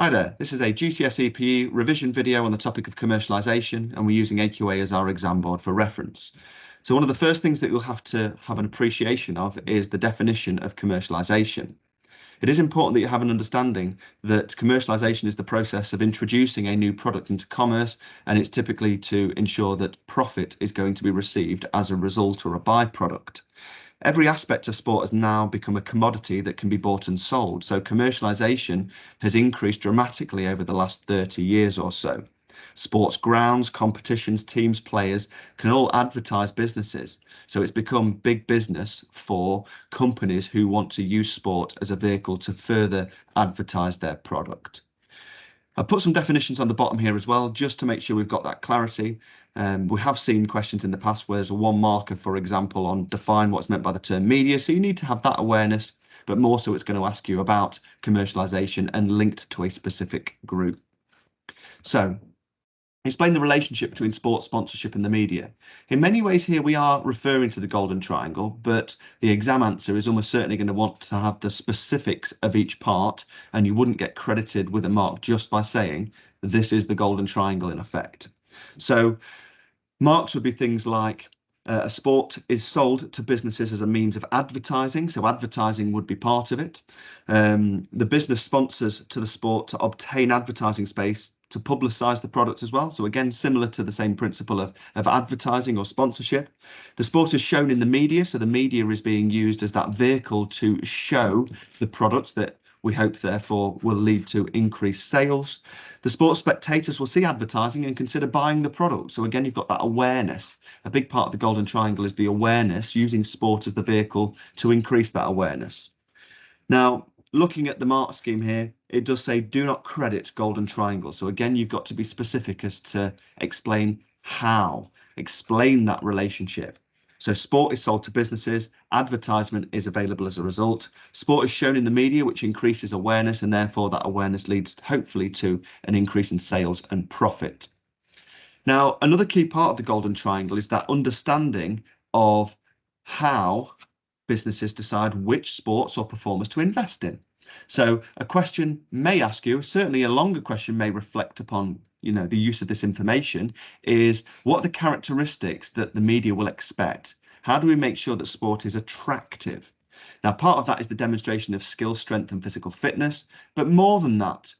Hi there, this is a GCSE PE revision video on the topic of commercialisation, and we're using AQA as our exam board for reference. So one of the first things that you'll have to have an appreciation of is the definition of commercialisation. It is important that you have an understanding that commercialisation is the process of introducing a new product into commerce, and it's typically to ensure that profit is going to be received as a result or a byproduct. Every aspect of sport has now become a commodity that can be bought and sold. So commercialisation has increased dramatically over the last 30 years or so. Sports grounds, competitions, teams, players can all advertise businesses. So it's become big business for companies who want to use sport as a vehicle to further advertise their product. I've put some definitions on the bottom here as well, just to make sure we've got that clarity. We have seen questions in the past where there's a one marker, for example, on define what's meant by the term media. So you need to have that awareness, but more so it's going to ask you about commercialisation and linked to a specific group. So explain the relationship between sports sponsorship and the media. In many ways here we are referring to the golden triangle, but the exam answer is almost certainly going to want to have the specifics of each part, and you wouldn't get credited with a mark just by saying this is the golden triangle in effect. So marks would be things like a sport is sold to businesses as a means of advertising, so advertising would be part of it. The business sponsors to the sport to obtain advertising space to publicise the product as well. So again, similar to the same principle of advertising or sponsorship. The sport is shown in the media, so the media is being used as that vehicle to show the products that we hope therefore will lead to increased sales. The sports spectators will see advertising and consider buying the product. So again, you've got that awareness. A big part of the golden triangle is the awareness, using sport as the vehicle to increase that awareness. Now, looking at the mark scheme here, it does say do not credit golden triangle. So again, you've got to be specific as to explain how, explain that relationship. So sport is sold to businesses, advertisement is available as a result. Sport is shown in the media, which increases awareness, and therefore that awareness leads hopefully to an increase in sales and profit. Now, another key part of the golden triangle is that understanding of how businesses decide which sports or performers to invest in. So a question may ask you, certainly a longer question may reflect upon, the use of this information, is what are the characteristics that the media will expect? How do we make sure that sport is attractive? Now, part of that is the demonstration of skill, strength and physical fitness, but more than that,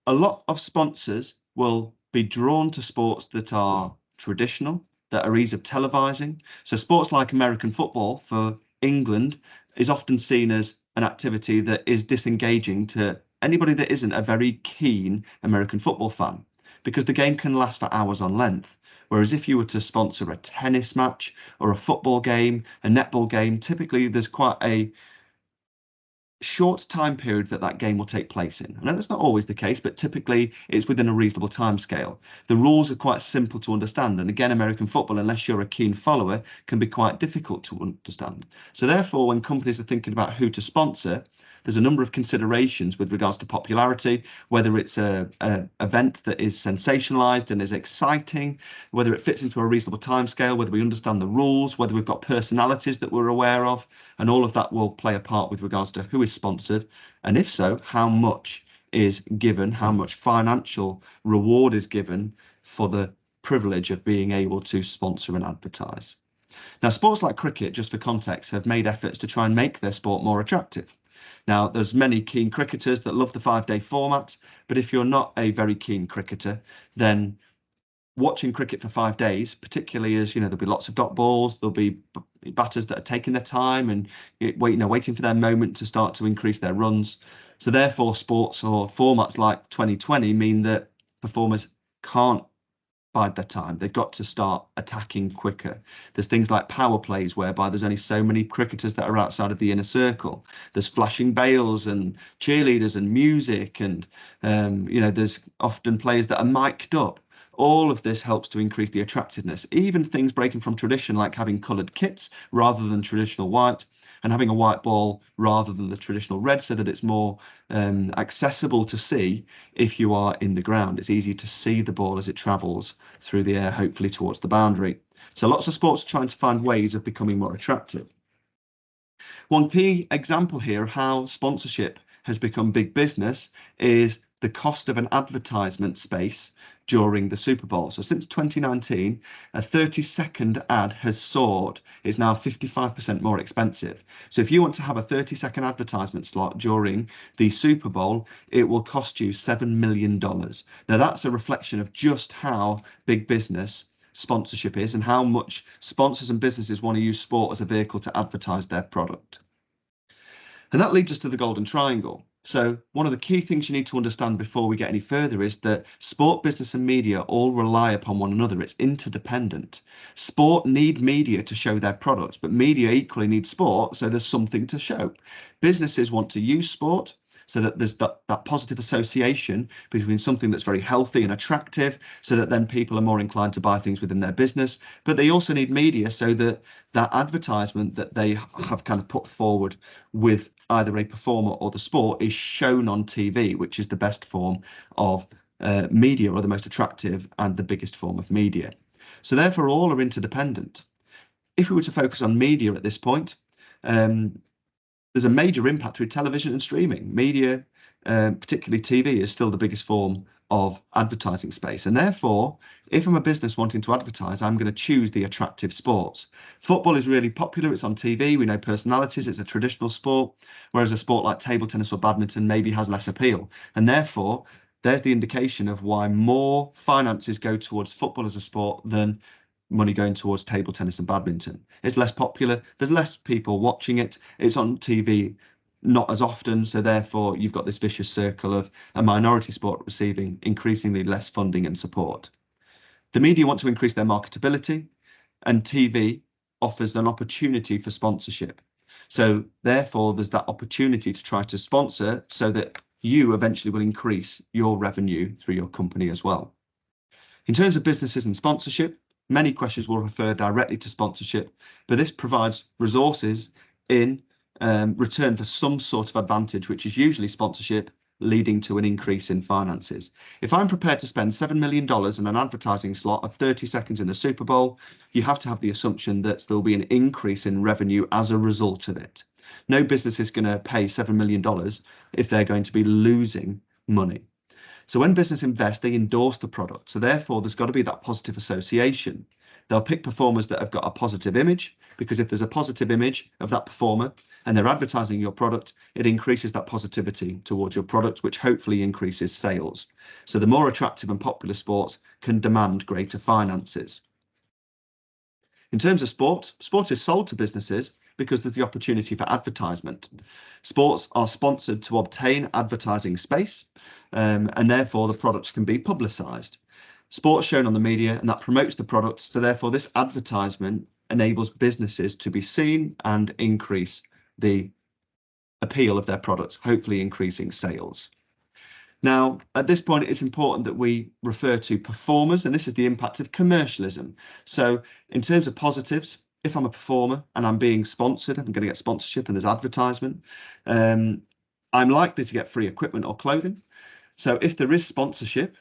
a lot of sponsors will be drawn to sports that are traditional, that are easy of televising. So sports like American football for England is often seen as an activity that is disengaging to anybody that isn't a very keen American football fan, because the game can last for hours on length. Whereas if you were to sponsor a tennis match or a football game, a netball game, typically there's quite a short time period that game will take place in. I know that's not always the case, but typically it's within a reasonable time scale. The rules are quite simple to understand, and again, American football, unless you're a keen follower, can be quite difficult to understand. So therefore, when companies are thinking about who to sponsor, there's a number of considerations with regards to popularity, whether it's a event that is sensationalized and is exciting, whether it fits into a reasonable timescale, whether we understand the rules, whether we've got personalities that we're aware of, and all of that will play a part with regards to who is sponsored, and if so, how much is given, how much financial reward is given for the privilege of being able to sponsor and advertise. Now, sports like cricket, just for context, have made efforts to try and make their sport more attractive. Now, there's many keen cricketers that love the 5-day format, but if you're not a very keen cricketer, then watching cricket for 5 days, particularly as, there'll be lots of dot balls, there'll be batters that are taking their time and waiting for their moment to start to increase their runs. So therefore, sports or formats like 2020 mean that performers can't bide their time. They've got to start attacking quicker. There's things like power plays whereby there's only so many cricketers that are outside of the inner circle. There's flashing bails and cheerleaders and music, and there's often players that are mic'd up. All of this helps to increase the attractiveness. Even things breaking from tradition, like having coloured kits rather than traditional white, and having a white ball rather than the traditional red, so that it's more accessible to see if you are in the ground. It's easy to see the ball as it travels through the air, hopefully towards the boundary. So lots of sports are trying to find ways of becoming more attractive. One key example here of how sponsorship has become big business is the cost of an advertisement space during the Super Bowl. So since 2019, a 30-second ad has soared. It's now 55% more expensive. So if you want to have a 30-second advertisement slot during the Super Bowl, it will cost you $7 million. Now that's a reflection of just how big business sponsorship is and how much sponsors and businesses want to use sport as a vehicle to advertise their product. And that leads us to the golden triangle. So one of the key things you need to understand before we get any further is that sport, business and media all rely upon one another. It's interdependent. Sport need media to show their products, but media equally need sport, so there's something to show. Businesses want to use sport so that there's that positive association between something that's very healthy and attractive, so that then people are more inclined to buy things within their business. But they also need media so that that advertisement that they have kind of put forward with either a performer or the sport is shown on TV, which is the best form of media, or the most attractive and the biggest form of media. So therefore all are interdependent. If we were to focus on media at this point, there's a major impact through television and streaming. Media, particularly TV, is still the biggest form of advertising space. And therefore, if I'm a business wanting to advertise, I'm going to choose the attractive sports. Football is really popular. It's on TV. We know personalities. It's a traditional sport, whereas a sport like table tennis or badminton maybe has less appeal. And therefore, there's the indication of why more finances go towards football as a sport than money going towards table tennis and badminton. It's less popular. There's less people watching it. It's on TV not as often. So therefore, you've got this vicious circle of a minority sport receiving increasingly less funding and support. The media want to increase their marketability, and TV offers an opportunity for sponsorship. So therefore, there's that opportunity to try to sponsor so that you eventually will increase your revenue through your company as well. In terms of businesses and sponsorship, many questions will refer directly to sponsorship, but this provides resources in return for some sort of advantage, which is usually sponsorship, leading to an increase in finances. If I'm prepared to spend $7 million on an advertising slot of 30 seconds in the Super Bowl, you have to have the assumption that there'll be an increase in revenue as a result of it. No business is going to pay $7 million if they're going to be losing money. So when business invest, they endorse the product. So therefore, there's got to be that positive association. They'll pick performers that have got a positive image, because if there's a positive image of that performer and they're advertising your product, it increases that positivity towards your product, which hopefully increases sales. So the more attractive and popular sports can demand greater finances. In terms of sport is sold to businesses because there's the opportunity for advertisement. Sports are sponsored to obtain advertising space, and therefore the products can be publicised. Sports shown on the media, and that promotes the products. So therefore this advertisement enables businesses to be seen and increase the appeal of their products, hopefully increasing sales. Now, at this point, it's important that we refer to performers, and this is the impact of commercialism. So in terms of positives, if I'm a performer and I'm being sponsored, I'm going to get sponsorship and there's advertisement, I'm likely to get free equipment or clothing. So if there is sponsorship,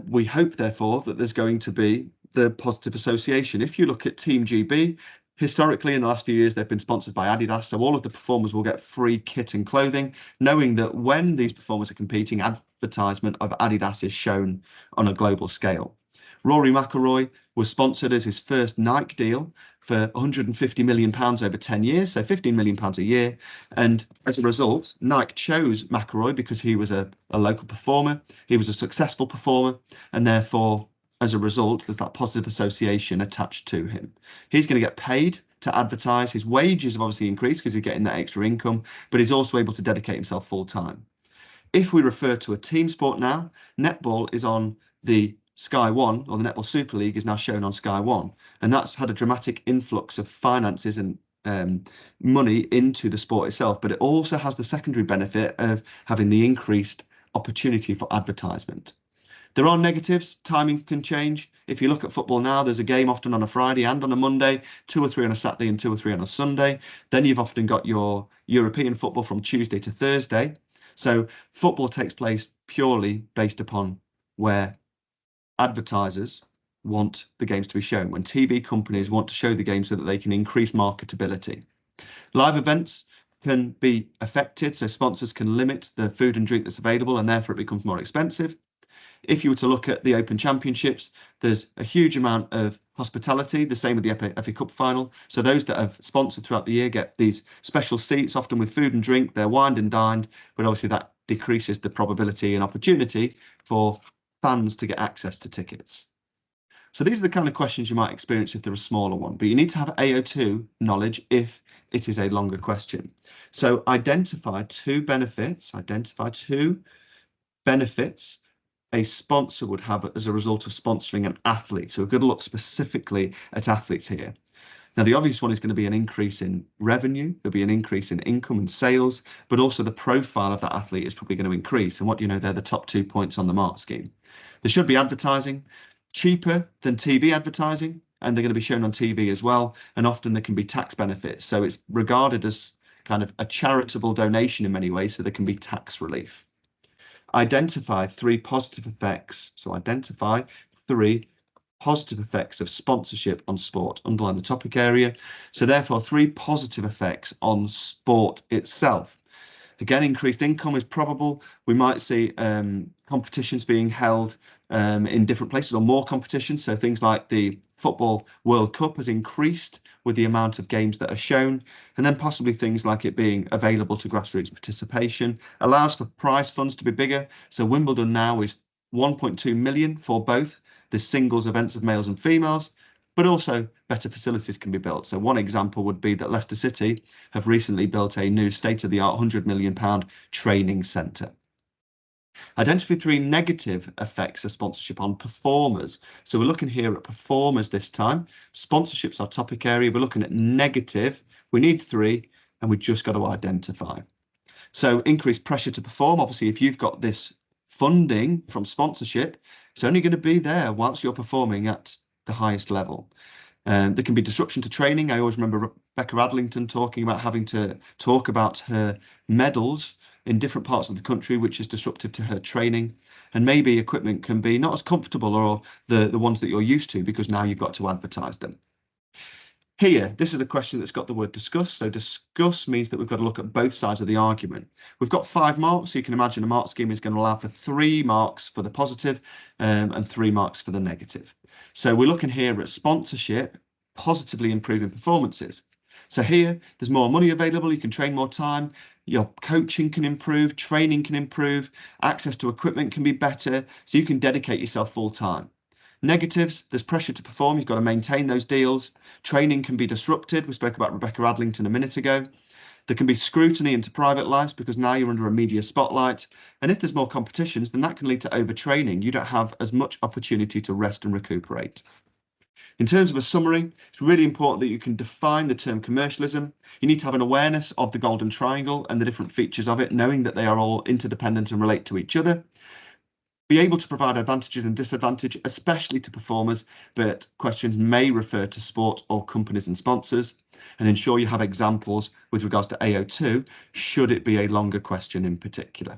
we hope, therefore, that there's going to be the positive association. If you look at Team GB, historically, in the last few years, they've been sponsored by Adidas, so all of the performers will get free kit and clothing, knowing that when these performers are competing, advertisement of Adidas is shown on a global scale. Rory McIlroy was sponsored as his first Nike deal for £150 million over 10 years, so £15 million a year. And as a result, Nike chose McIlroy because he was a local performer, he was a successful performer, and therefore, as a result, there's that positive association attached to him. He's going to get paid to advertise. His wages have obviously increased because he's getting that extra income, but he's also able to dedicate himself full time. If we refer to a team sport now, netball is on the Sky One, or the Netball Super League is now shown on Sky One, and that's had a dramatic influx of finances and money into the sport itself, but it also has the secondary benefit of having the increased opportunity for advertisement. There are negatives. Timing can change. If you look at football now, there's a game often on a Friday and on a Monday, 2 or 3 on a Saturday and 2 or 3 on a Sunday. Then you've often got your European football from Tuesday to Thursday. So football takes place purely based upon where advertisers want the games to be shown, when TV companies want to show the game so that they can increase marketability. Live events, can be affected, so sponsors can limit the food and drink that's available, and therefore it becomes more expensive. If you were to look at the Open Championships, there's a huge amount of hospitality, the same with the FA Cup final. So those that have sponsored throughout the year get these special seats, often with food and drink. They're wined and dined, but obviously that decreases the probability and opportunity for fans to get access to tickets. So these are the kind of questions you might experience if they're a smaller one, but you need to have AO2 knowledge if it is a longer question. So identify two benefits a sponsor would have as a result of sponsoring an athlete. So we're going to look specifically at athletes here. Now, the obvious one is going to be an increase in revenue. There'll be an increase in income and sales, but also the profile of that athlete is probably going to increase. And what do you know, they're the top 2 points on the mark scheme. There should be advertising, cheaper than TV advertising, and they're going to be shown on TV as well. And often there can be tax benefits. So it's regarded as kind of a charitable donation in many ways, so there can be tax relief. Identify three positive effects. So identify three positive effects of sponsorship on sport. Underline the topic area. So therefore, three positive effects on sport itself. Again, increased income is probable. We might see competitions being held in different places, or more competitions. So things like the Football World Cup has increased with the amount of games that are shown, and then possibly things like it being available to grassroots participation, allows for prize funds to be bigger. So Wimbledon now is 1.2 million for both the singles events of males and females, but also better facilities can be built. So one example would be that Leicester City have recently built a new state-of-the-art £100 million training centre. Identify three negative effects of sponsorship on performers. So we're looking here at performers this time. Sponsorship's our topic area. We're looking at negative. We need three, and we've just got to identify. So increased pressure to perform. Obviously, if you've got this funding from sponsorship, it's only going to be there whilst you're performing at the highest level. There can be disruption to training. I always remember Rebecca Adlington talking about having to talk about her medals in different parts of the country, which is disruptive to her training. And maybe equipment can be not as comfortable or the ones that you're used to, because now you've got to advertise them. Here, this is a question that's got the word discuss. So discuss means that we've got to look at both sides of the argument. We've got 5 marks, so you can imagine a mark scheme is going to allow for 3 marks for the positive and 3 marks for the negative. So we're looking here at sponsorship positively improving performances. So here, there's more money available, you can train more time, your coaching can improve, training can improve, access to equipment can be better, so you can dedicate yourself full time. Negatives, there's pressure to perform, you've got to maintain those deals. Training can be disrupted. We spoke about Rebecca Adlington a minute ago. There can be scrutiny into private lives because now you're under a media spotlight. And if there's more competitions, then that can lead to overtraining. You don't have as much opportunity to rest and recuperate. In terms of a summary, it's really important that you can define the term commercialism. You need to have an awareness of the golden triangle and the different features of it, knowing that they are all interdependent and relate to each other. Be able to provide advantages and disadvantages, especially to performers, but questions may refer to sport or companies and sponsors, and ensure you have examples with regards to AO2, should it be a longer question in particular.